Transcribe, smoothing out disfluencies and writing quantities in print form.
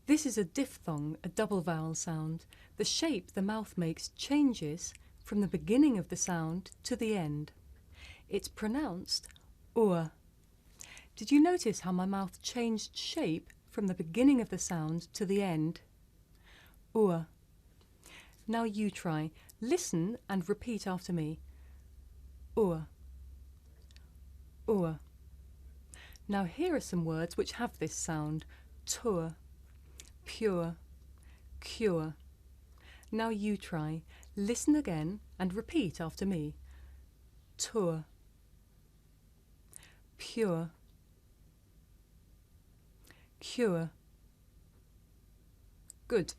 This is a diphthong, a double vowel sound. The shape the mouth makes changes from the beginning of the sound to the end. It's pronounced ur. Did you notice how my mouth changed shape from the beginning of the sound to the end? Ur. Now you try. Listen and repeat after me. Ur. Ur. Now here are some words which have this sound. Tour, pure, cure. Now you try. Listen again and repeat after me. Tour, pure, cure. Good.